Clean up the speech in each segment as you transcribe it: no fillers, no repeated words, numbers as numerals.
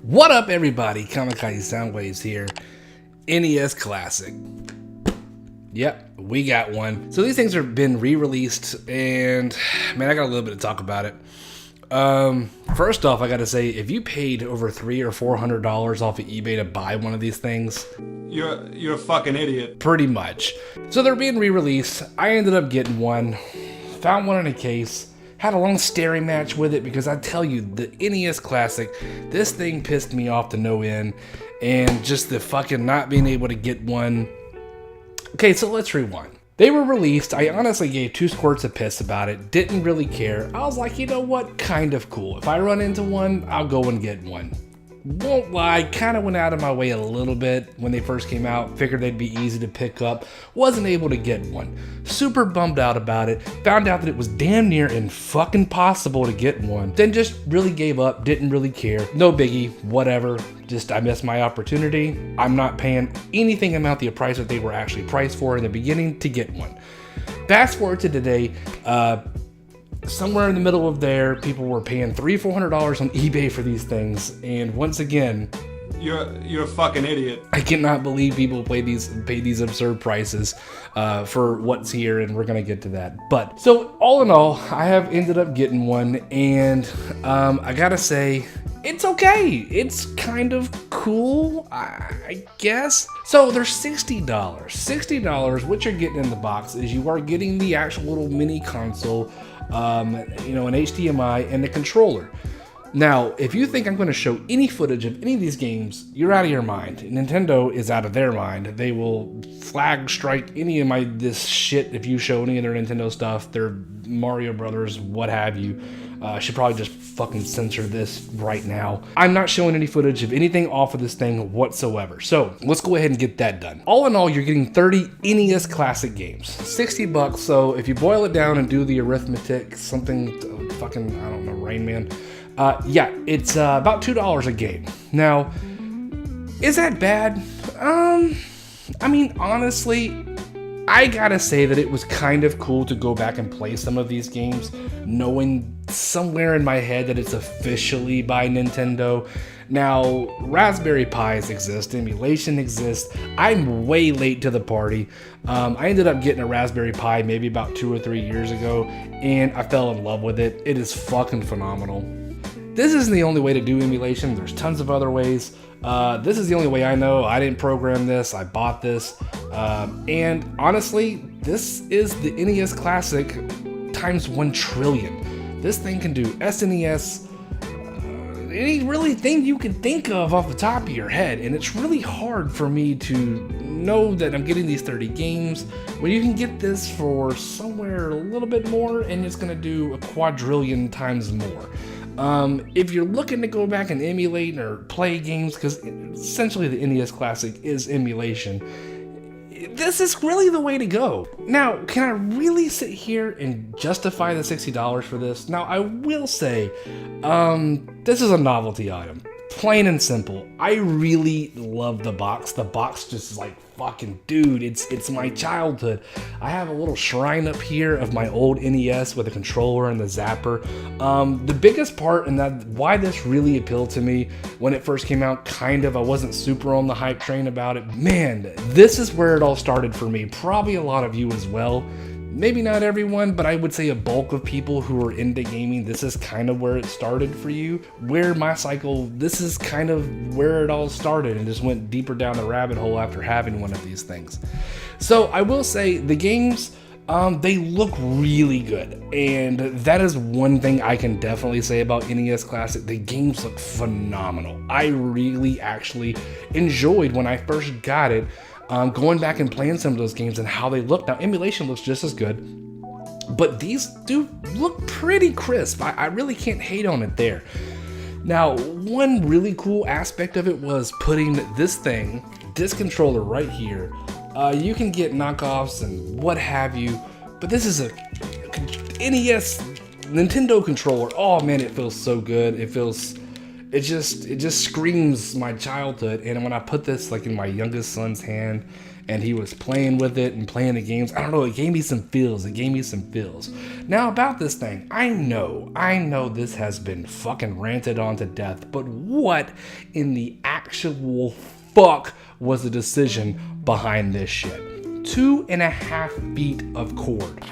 What up, everybody? Kamikaze Soundwaves here. NES Classic. Yep, we got one. So these things have been re-released, and man, I got a little bit to talk about it. First off, I gotta say, if you paid over $300 or $400 off of eBay to buy one of these things, you're a fucking idiot. Pretty much. So they're being re-released. I ended up getting one. Found one in a case. Had a long staring match with it because I tell you, the NES Classic, this thing pissed me off to no end. And just the fucking not being able to get one. Okay, so let's rewind. They were released. I honestly gave 2 squirts of piss about it. Didn't really care. I was like, you know what? Kind of cool. If I run into one, I'll go and get one. Won't lie, kind of went out of my way a little bit when they first came out. Figured they'd be easy to pick up. Wasn't able to get one. Super bummed out about it. Found out that it was damn near fucking possible to get one. Then just really gave up. Didn't really care. No biggie. Whatever. Just I missed my opportunity. I'm not paying anything about the price that they were actually priced for in the beginning to get one. Fast forward to today. Somewhere in the middle of there, people were paying $300-400 on eBay for these things, and once again, you're a fucking idiot. I cannot believe people pay these absurd prices for what's here, and we're gonna get to that. But so all in all, I have ended up getting one, and I gotta say, it's okay. It's kind of cool, I guess. So they're $60. $60. What you're getting in the box is you are getting the actual little mini console. An HDMI and the controller. Now, if you think I'm going to show any footage of any of these games, you're out of your mind. Nintendo is out of their mind. They will flag strike any of this shit if you show any of their Nintendo stuff, their Mario Brothers, what have you. Should probably just fucking censor this right now. I'm not showing any footage of anything off of this thing whatsoever. So let's go ahead and get that done. All in all, you're getting 30 NES Classic games, $60. So if you boil it down and do the arithmetic, something fucking, I don't know, Rain Man. Yeah, it's about $2 a game. Now, is that bad? I mean, honestly, I gotta say that it was kind of cool to go back and play some of these games, knowing somewhere in my head that it's officially by Nintendo. Now, Raspberry Pis exist, emulation exists. I'm way late to the party. I ended up getting a Raspberry Pi maybe about 2 or 3 years ago, and I fell in love with it. It is fucking phenomenal. This isn't the only way to do emulation. There's tons of other ways. This is the only way I know. I didn't program this. I bought this. And honestly, this is the NES Classic times 1 trillion. This thing can do SNES, any really thing you can think of off the top of your head. And it's really hard for me to know that I'm getting these 30 games when you can get this for somewhere a little bit more, and it's going to do a quadrillion times more. If you're looking to go back and emulate or play games, because essentially the NES Classic is emulation, this is really the way to go. Now, can I really sit here and justify the $60 for this? Now, I will say, this is a novelty item. Plain and simple. I really love the box. The box just is like, fucking dude, it's my childhood. I have a little shrine up here of my old NES with a controller and the zapper. The biggest part, and that why this really appealed to me when it first came out, I wasn't super on the hype train about it. Man, this is where it all started for me. Probably a lot of you as well. Maybe not everyone, but I would say a bulk of people who are into gaming, this is kind of where it started for you. Where my cycle, this is kind of where it all started, and just went deeper down the rabbit hole after having one of these things. So I will say the games, they look really good, and that is one thing I can definitely say about NES Classic. The games look phenomenal. I really actually enjoyed when I first got it. Going back and playing some of those games and how they look. Now, emulation looks just as good, but these do look pretty crisp. I really can't hate on it there. Now, one really cool aspect of it was putting this controller right here. You can get knockoffs and what have you, but this is a NES Nintendo controller. Oh man, it feels so good. It just screams my childhood. And when I put this like in my youngest son's hand, and he was playing with it and playing the games. I don't know, it gave me some feels. Now about this thing, I know this has been fucking ranted on to death, but what in the actual fuck was the decision behind this shit? 2.5 feet of cord.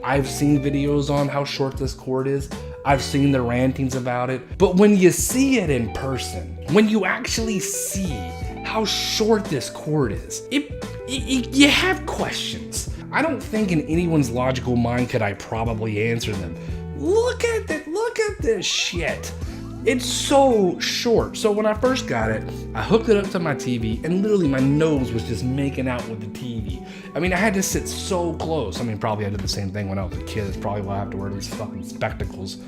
I've seen videos on how short this cord is. I've seen the rantings about it. But when you see it in person, when you actually see how short this cord is, you have questions. I don't think in anyone's logical mind could I probably answer them. Look at this shit. It's so short. So when I first got it, I hooked it up to my TV and literally my nose was just making out with the TV. I mean, I had to sit so close. I mean, probably I did the same thing when I was a kid. It's probably why I have to wear these fucking spectacles.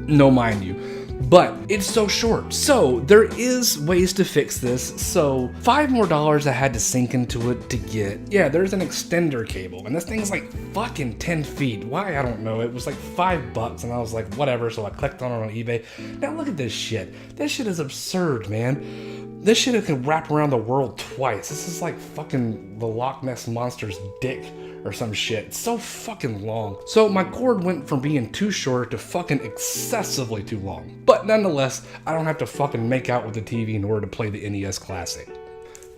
No, mind you. But it's so short. So there is ways to fix this. So $5 more I had to sink into it to get. Yeah, there's an extender cable and this thing's like fucking 10 feet. Why? I don't know. It was like $5 and I was like, whatever. So I clicked on it on eBay. Now look at this shit. This shit is absurd, man. This shit could wrap around the world twice. This is like fucking the Loch Ness Monster's dick or some shit. It's so fucking long. So my cord went from being too short to fucking excessively too long. But nonetheless, I don't have to fucking make out with the TV in order to play the NES Classic.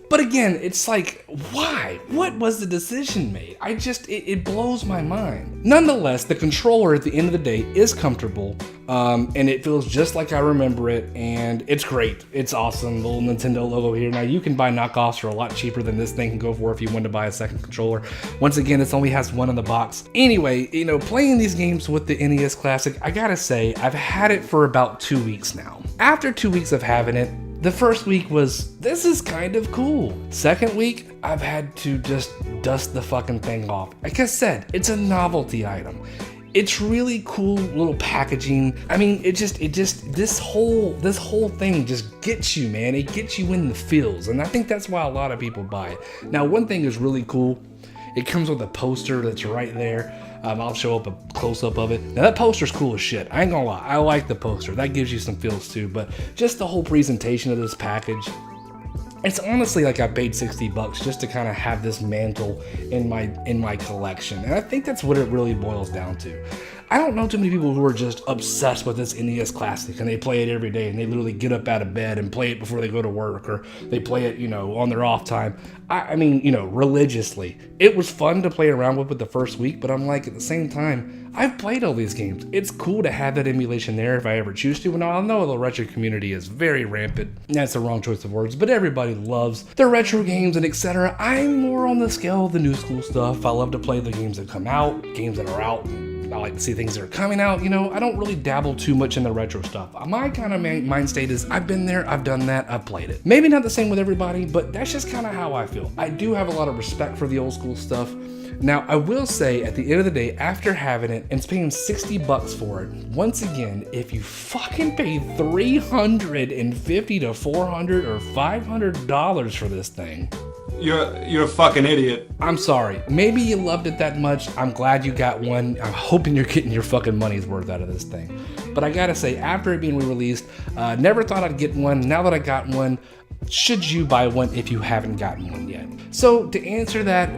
But again, it's like, why? What was the decision made? It blows my mind. Nonetheless, the controller at the end of the day is comfortable, and it feels just like I remember it, and it's great. It's awesome, the little Nintendo logo here. Now, you can buy knockoffs for a lot cheaper than this thing can go for if you want to buy a second controller. Once again, it only has one in the box. Anyway, playing these games with the NES Classic, I gotta say, I've had it for about 2 weeks now. After 2 weeks of having it, the first week was, this is kind of cool. Second week, I've had to just dust the fucking thing off. Like I said, it's a novelty item. It's really cool little packaging. I mean, this whole thing just gets you, man. It gets you in the feels. And I think that's why a lot of people buy it. Now, one thing is really cool. It comes with a poster that's right there. I'll show up a close-up of it. Now that poster's cool as shit. I ain't gonna lie. I like the poster. That gives you some feels too. But just the whole presentation of this package, it's honestly like I paid $60 just to kind of have this mantle in my collection. And I think that's what it really boils down to. I don't know too many people who are just obsessed with this NES Classic and they play it every day and they literally get up out of bed and play it before they go to work, or they play it, on their off time. I mean, religiously. It was fun to play around with it the first week, but I'm like, at the same time, I've played all these games. It's cool to have that emulation there if I ever choose to. And I know the retro community is very rampant. That's the wrong choice of words, but everybody loves their retro games and etc. I'm more on the scale of the new school stuff. I love to play the games that come out, games that are out. I like to see things that are coming out. I don't really dabble too much in the retro stuff. My kind of mind state is, I've been there, I've done that, I've played it. Maybe not the same with everybody, but that's just kind of how I feel. I do have a lot of respect for the old school stuff. Now, I will say, at the end of the day, after having it and paying $60 for it, once again, if you fucking pay $350 to $400 or $500 for this thing, you're a fucking idiot. I'm sorry. Maybe you loved it that much. I'm glad you got one. I'm hoping you're getting your fucking money's worth out of this thing. But I gotta say, after it being re-released, never thought I'd get one. Now that I got one, should you buy one if you haven't gotten one yet? So to answer that,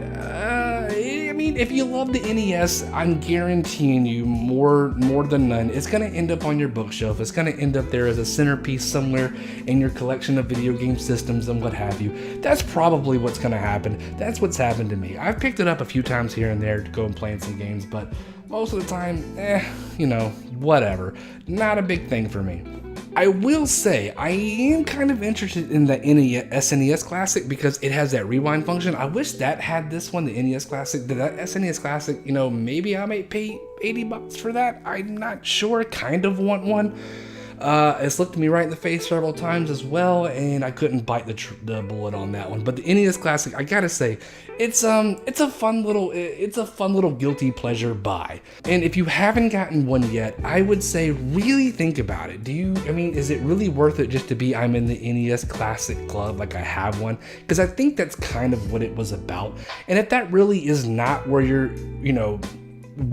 if you love the NES, I'm guaranteeing you more than none, it's going to end up on your bookshelf. It's going to end up there as a centerpiece somewhere in your collection of video game systems and what have you. That's probably what's going to happen. That's what's happened to me. I've picked it up a few times here and there to go and play in some games, but most of the time, whatever. Not a big thing for me. I will say, I am kind of interested in the SNES Classic because it has that rewind function. I wish that had this one, the NES Classic. That SNES Classic, maybe I might pay $80 for that. I'm not sure. Kind of want one. It's looked me right in the face several times as well, and I couldn't bite the bullet on that one. But the NES Classic, I gotta say, it's a fun little guilty pleasure buy. And if you haven't gotten one yet, I would say really think about it. Is it really worth it just to be I'm in the NES Classic club, like I have one? Because I think that's kind of what it was about. And if that really is not where you're,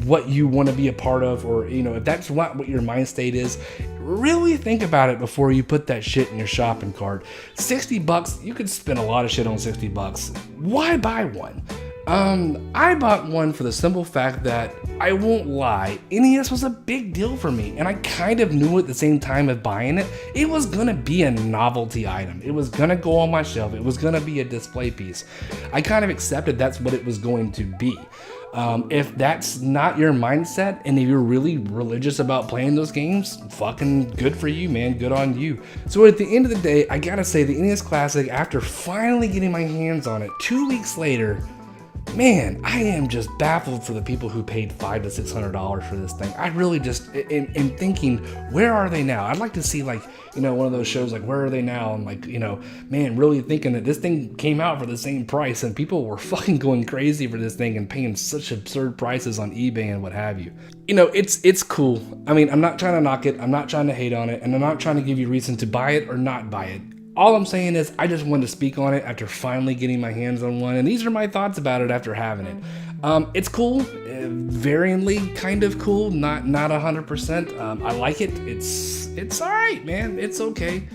what you want to be a part of, or if that's not what your mind state is, really think about it before you put that shit in your shopping cart. $60, you could spend a lot of shit on $60. Why buy one? I bought one for the simple fact that, I won't lie, NES was a big deal for me, and I kind of knew at the same time of buying it, it was gonna be a novelty item. It was gonna go on my shelf. It was gonna be a display piece. I kind of accepted that's what it was going to be. If that's not your mindset, and if you're really religious about playing those games, fucking good for you, man. Good on you. So at the end of the day, I gotta say, the NES Classic, after finally getting my hands on it 2 weeks later, man, I am just baffled for the people who paid $500 to $600 for this thing. I really just am thinking, where are they now? I'd like to see, like, one of those shows like Where Are They Now? And like, man, really thinking that this thing came out for the same price and people were fucking going crazy for this thing and paying such absurd prices on eBay and what have you. It's cool. I mean, I'm not trying to knock it. I'm not trying to hate on it. And I'm not trying to give you reason to buy it or not buy it. All I'm saying is I just wanted to speak on it after finally getting my hands on one, and these are my thoughts about it after having it. It's cool, varyingly kind of cool, not 100%. I like it. It's all right, man. It's okay.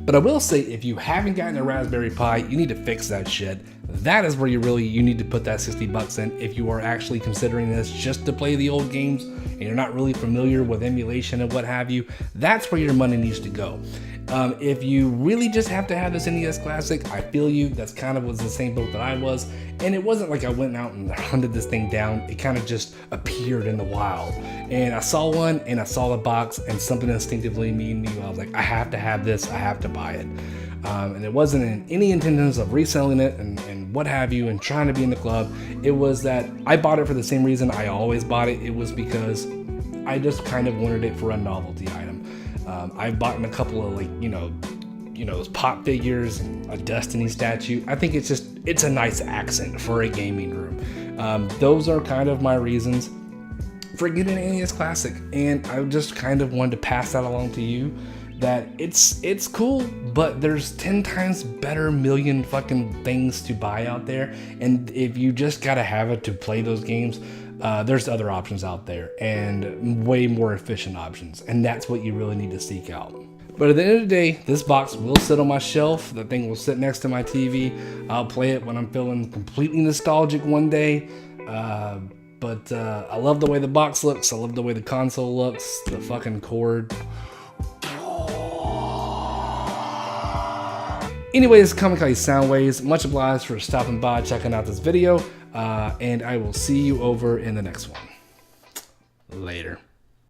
But I will say, if you haven't gotten a Raspberry Pi, you need to fix that shit. That is where you need to put that $60 in if you are actually considering this just to play the old games and you're not really familiar with emulation and what have you. That's where your money needs to go. If you really just have to have this NES Classic, I feel you. That's kind of was the same boat that I was. And it wasn't like I went out and hunted this thing down. It kind of just appeared in the wild. And I saw one and I saw the box and something instinctively made me, I was like, I have to have this. I have to buy it. And it wasn't in any intentions of reselling it and what have you and trying to be in the club. It was that I bought it for the same reason I always bought it. It was because I just kind of wanted it for a novelty item. I've bought a couple of those pop figures and a Destiny statue. I think it's a nice accent for a gaming room. Those are kind of my reasons for getting an NES Classic, and I just kind of wanted to pass that along to you. That it's cool, but there's 10 times better million fucking things to buy out there. And if you just gotta have it to play those games, there's other options out there and way more efficient options. And that's what you really need to seek out. But at the end of the day, this box will sit on my shelf. The thing will sit next to my TV. I'll play it when I'm feeling completely nostalgic one day. But I love the way the box looks. I love the way the console looks. The fucking cord. Anyways, Kamikaze Soundwaves, much obliged for stopping by, checking out this video, and I will see you over in the next one. Later.